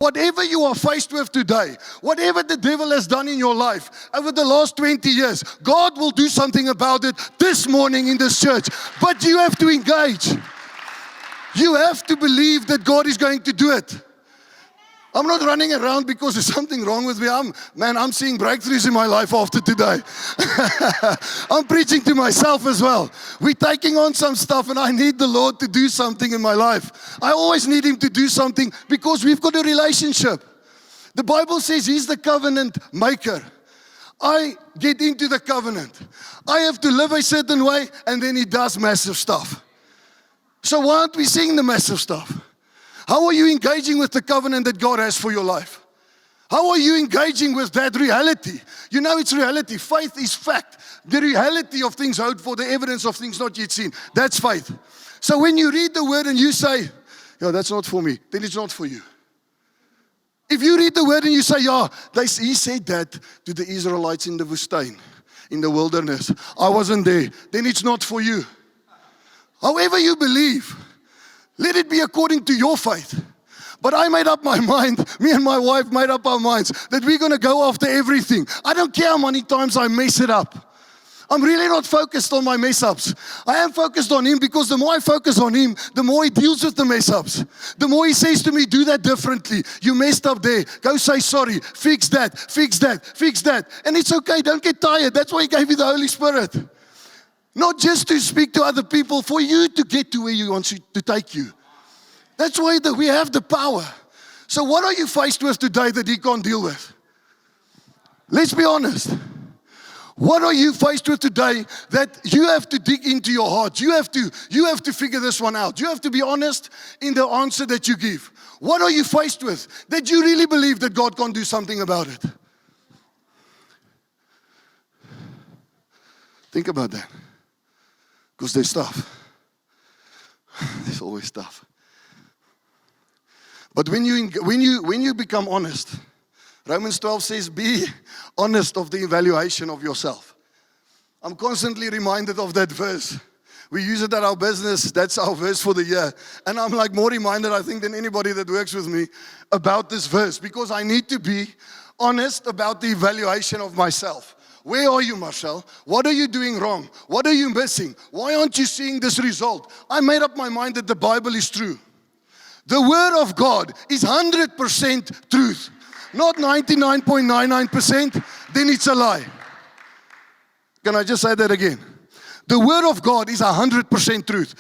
Whatever you are faced with today, whatever the devil has done in your life over the last 20 years, God will do something about it this morning in this church. But you have to engage. You have to believe that God is going to do it. I'm not running around because there's something wrong with me. I'm seeing breakthroughs in my life after today. I'm preaching to myself as well. We're taking on some stuff and I need the Lord to do something in my life. I always need Him to do something because we've got a relationship. The Bible says He's the covenant maker. I get into the covenant. I have to live a certain way and then He does massive stuff. So why aren't we seeing the massive stuff? How are you engaging with the covenant that God has for your life? How are you engaging with that reality? You know it's reality. Faith is fact. The reality of things hoped for, the evidence of things not yet seen. That's faith. So when you read the word and you say, yeah, that's not for me, then it's not for you. If you read the word and you say, yeah, he said that to the Israelites in the Woestijn, in the wilderness. I wasn't there. Then it's not for you. However you believe, let it be according to your faith. But I made up my mind, me and my wife made up our minds that we're going to go after everything. I don't care how many times I mess it up. I'm really not focused on my mess ups. I am focused on Him because the more I focus on Him, the more He deals with the mess ups. The more He says to me, do that differently. You messed up there. Go say sorry. Fix that, fix that, fix that. And it's okay. Don't get tired. That's why He gave you the Holy Spirit. Not just to speak to other people, for you to get to where He wants to take you. That's why we have the power. So what are you faced with today that He can't deal with? Let's be honest. What are you faced with today that you have to dig into your heart? You have to figure this one out. You have to be honest in the answer that you give. What are you faced with that you really believe that God can't do something about it? Think about that. Because there's stuff. There's always stuff. But when you become honest, Romans 12 says, be honest of the evaluation of yourself. I'm constantly reminded of that verse. We use it at our business. That's our verse for the year. And I'm like more reminded, I think, than anybody that works with me about this verse. Because I need to be honest about the evaluation of myself. Where are you, Marcel? What are you doing wrong? What are you missing? Why aren't you seeing this result? I made up my mind that the Bible is true. The Word of God is 100% truth. Not 99.99%, then it's a lie. Can I just say that again? The Word of God is 100% truth.